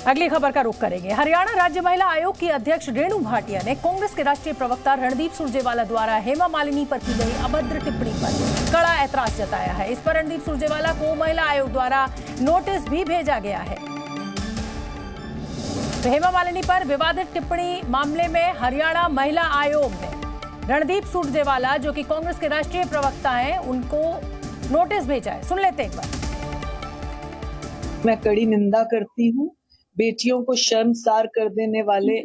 अगली खबर का रुख करेंगे। हरियाणा राज्य महिला आयोग की अध्यक्ष रेणु भाटिया ने कांग्रेस के राष्ट्रीय प्रवक्ता रणदीप सुरजेवाला द्वारा हेमा मालिनी पर की गई अभद्र टिप्पणी पर कड़ा ऐतराज जताया है। इस पर रणदीप सुरजेवाला को महिला आयोग द्वारा नोटिस भी भेजा गया है। तो हेमा मालिनी पर विवादित टिप्पणी मामले में हरियाणा महिला आयोग ने रणदीप सुरजेवाला, जो कि कांग्रेस के राष्ट्रीय प्रवक्ता हैं, उनको नोटिस भेजा है। सुन लेते हैं एक बार। मैं कड़ी निंदा करती हूँ। बेटियों को शर्मसार कर देने वाले,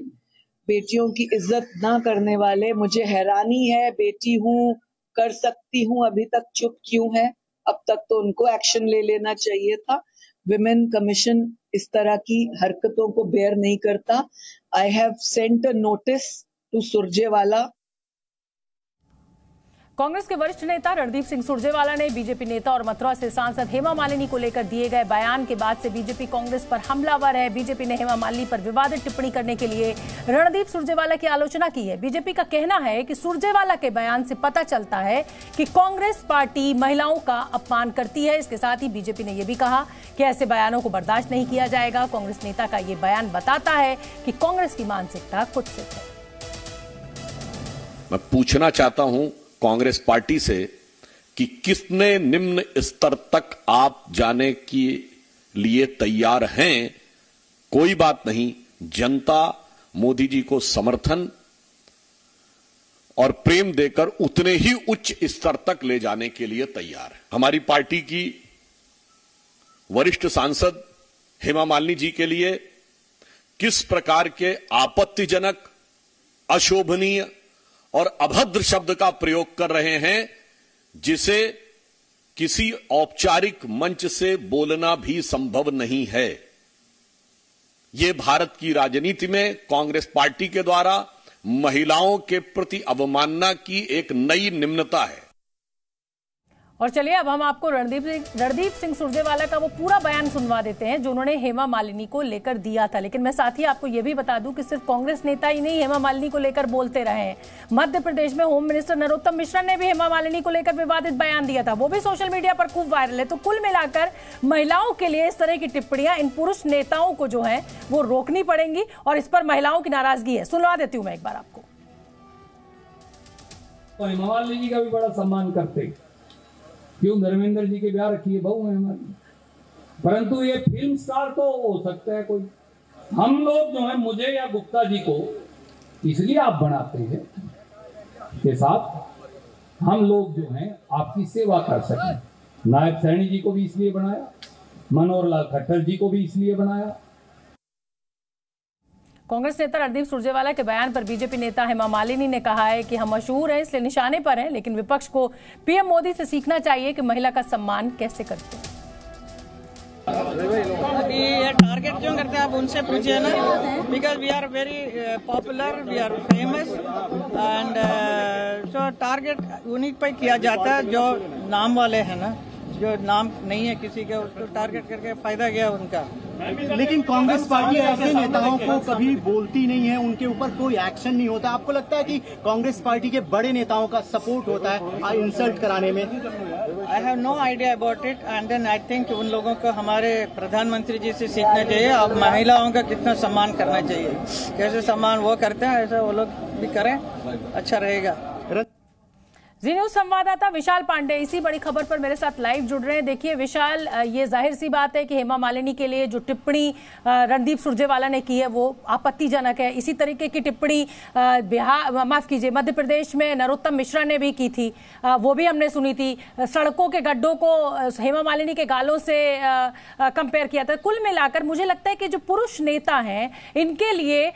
बेटियों की इज्जत ना करने वाले, मुझे हैरानी है। बेटी हूँ, कर सकती हूँ, अभी तक चुप क्यों है? अब तक तो उनको एक्शन ले लेना चाहिए था। विमेन कमीशन इस तरह की हरकतों को बेयर नहीं करता। I have sent a notice to Surjewala. Congress के वरिष्ठ नेता रणदीप सिंह सुरजेवाला ने बीजेपी नेता और मथुरा से सांसद हेमा मालिनी को लेकर दिए गए बयान के बाद से बीजेपी कांग्रेस पर हमलावर है। बीजेपी ने हेमा मालिनी पर विवादित टिप्पणी करने के लिए रणदीप सुरजेवाला की आलोचना की है। बीजेपी का कहना है कि सुरजेवाला के बयान से पता चलता है कि कांग्रेस पार्टी महिलाओं का अपमान करती है। इसके साथ ही बीजेपी ने यह भी कहा कि ऐसे बयानों को बर्दाश्त नहीं किया जाएगा। कांग्रेस नेता का यह बयान बताता है कि कांग्रेस की मानसिकता कुत्सित है। मैं पूछना चाहता हूं कांग्रेस पार्टी से कि कितने निम्न स्तर तक आप जाने के लिए तैयार हैं। कोई बात नहीं, जनता मोदी जी को समर्थन और प्रेम देकर उतने ही उच्च स्तर तक ले जाने के लिए तैयार है। हमारी पार्टी की वरिष्ठ सांसद हेमा मालिनी जी के लिए किस प्रकार के आपत्तिजनक, अशोभनीय और अभद्र शब्द का प्रयोग कर रहे हैं, जिसे किसी औपचारिक मंच से बोलना भी संभव नहीं है। यह भारत की राजनीति में कांग्रेस पार्टी के द्वारा महिलाओं के प्रति अवमानना की एक नई निम्नता है। और चलिए अब हम आपको रणदीप सिंह सुरजेवाला का वो पूरा बयान सुनवा देते हैं जो उन्होंने हेमा मालिनी को लेकर दिया था। लेकिन मैं साथ ही आपको ये भी बता दूं कि सिर्फ कांग्रेस नेता ही नहीं हेमा मालिनी को लेकर बोलते रहे हैं। मध्य प्रदेश में होम मिनिस्टर नरोत्तम मिश्रा ने भी हेमा मालिनी को लेकर विवादित बयान दिया था। वो भी सोशल मीडिया पर खूब वायरल है। तो कुल मिलाकर महिलाओं के लिए इस तरह की टिप्पणियां इन पुरुष नेताओं को जो है वो रोकनी पड़ेंगी और इस पर महिलाओं की नाराजगी है। सुनवा देती हूं मैं एक बार आपको। हेमा मालिनी जी का भी बड़ा सम्मान करते, क्यों धर्मेंद्र जी के ब्याह रखी है, बहू है हमारी। परंतु ये फिल्म स्टार तो हो सकता है कोई, हम लोग जो है मुझे या गुप्ता जी को इसलिए आप बनाते हैं के साथ हम लोग जो हैं आपकी सेवा कर सकें। नायब सैनी जी को भी इसलिए बनाया, मनोहर लाल खट्टर जी को भी इसलिए बनाया। कांग्रेस नेता रणदीप सुरजेवाला के बयान पर बीजेपी नेता हेमा मालिनी ने कहा है कि हम मशहूर हैं इसलिए निशाने पर हैं, लेकिन विपक्ष को पीएम मोदी से सीखना चाहिए कि महिला का सम्मान कैसे करते हैं। अभी ये टारगेट क्यों करते हैं आप उनसे पूछिए ना, because we are very popular, we are famous and so target उन्हीं पर किया जाता है जो नाम वाले हैं ना, जो नाम नहीं है किसी के उसको टारगेट करके फायदा गया उनका। लेकिन कांग्रेस पार्टी ऐसे नेताओं को कभी बोलती नहीं है, उनके ऊपर कोई एक्शन नहीं होता। आपको लगता है कि कांग्रेस पार्टी के बड़े नेताओं का सपोर्ट होता है इंसल्ट कराने में? I have no idea about it and then I think उन लोगों को हमारे प्रधानमंत्री जी से सीखना चाहिए। अब महिलाओं का कितना सम्मान करना चाहिए, कैसे सम्मान वो करते हैं ऐसा वो लोग भी करें, अच्छा रहेगा। जी न्यूज संवाददाता विशाल पांडे इसी बड़ी खबर पर मेरे साथ लाइव जुड़ रहे हैं। देखिए विशाल, ये जाहिर सी बात है कि हेमा मालिनी के लिए जो टिप्पणी रणदीप सुरजेवाला ने की है वो आपत्तिजनक है। इसी तरीके की टिप्पणी मध्य प्रदेश में नरोत्तम मिश्रा ने भी की थी, वो भी हमने सुनी थी। सड़कों के गड्ढों को हेमा मालिनी के गालों से कंपेयर किया था। कुल मिलाकर मुझे लगता है कि जो पुरुष नेता हैं इनके लिए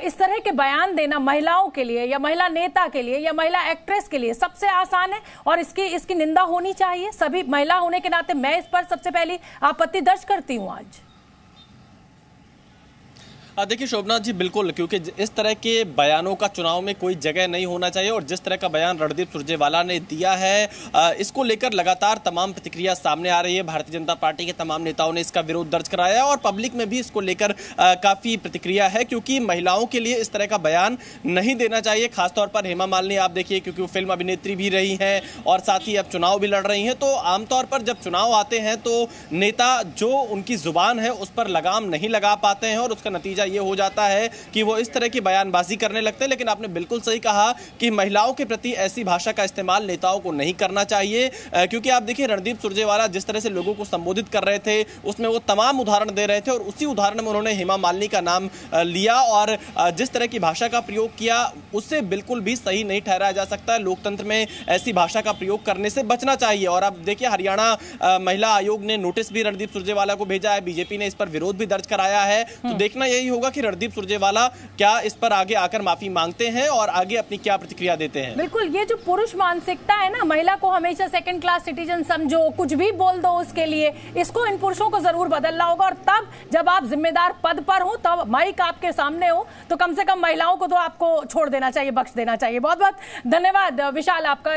इस तरह के बयान देना महिलाओं के लिए या महिला नेता के लिए या महिला एक्ट्रेस के लिए सबसे आसान है और इसकी निंदा होनी चाहिए। सभी महिला होने के नाते मैं इस पर सबसे पहली आपत्ति दर्ज करती हूं आज। देखिए शोभना जी, बिल्कुल, क्योंकि इस तरह के बयानों का चुनाव में कोई जगह नहीं होना चाहिए और जिस तरह का बयान रणदीप सुरजेवाला ने दिया है, इसको लेकर लगातार तमाम प्रतिक्रिया सामने आ रही है। भारतीय जनता पार्टी के तमाम नेताओं ने इसका विरोध दर्ज कराया है और पब्लिक में भी इसको लेकर काफी प्रतिक्रिया है, क्योंकि महिलाओं के लिए इस तरह का बयान नहीं देना चाहिए। खासतौर पर हेमा मालिनी आप देखिए, क्योंकि वो फिल्म अभिनेत्री भी रही हैं और साथ ही अब चुनाव भी लड़ रही हैं, तो आमतौर पर जब चुनाव आते हैं तो नेता जो उनकी जुबान है उस पर लगाम नहीं लगा पाते हैं और उसका नतीजा ये हो जाता है कि वो इस तरह की बयानबाजी करने लगते हैं। लेकिन आपने बिल्कुल सही कहा कि महिलाओं के प्रति ऐसी भाषा का इस्तेमाल नेताओं को नहीं करना चाहिए, क्योंकि आप देखिए रणदीप सुरजेवाला जिस तरह से लोगों को संबोधित कर रहे थे उसमें वो तमाम उदाहरण दे रहे थे और उसी उदाहरण में उन्होंने हेमा मालिनी का नाम लिया और जिस तरह की भाषा का प्रयोग किया उससे बिल्कुल भी सही नहीं ठहराया जा सकता है। लोकतंत्र में ऐसी भाषा का प्रयोग करने से बचना चाहिए। और अब देखिए हरियाणा महिला आयोग ने नोटिस भी रणदीप सुरजेवाला को भेजा है, बीजेपी ने इस पर विरोध भी दर्ज कराया है। तो देखना यही होगा कि रणदीप सुरजेवाला क्या इस पर आगे आकर माफी मांगते हैं और आगे अपनी क्या प्रतिक्रिया देते हैं। बिल्कुल, ये जो पुरुष मानसिकता है ना, महिला को हमेशा सेकंड क्लास सिटीजन समझो, कुछ भी बोल दो उसके लिए, इसको इन पुरुषों को जरूर बदलना होगा। और तब जब आप जिम्मेदार पद पर हो, तब माइक आपके सामने हो, तो कम से कम महिलाओं को तो आपको छोड़ देना चाहिए, बख्श देना चाहिए। बहुत बहुत धन्यवाद विशाल आपका।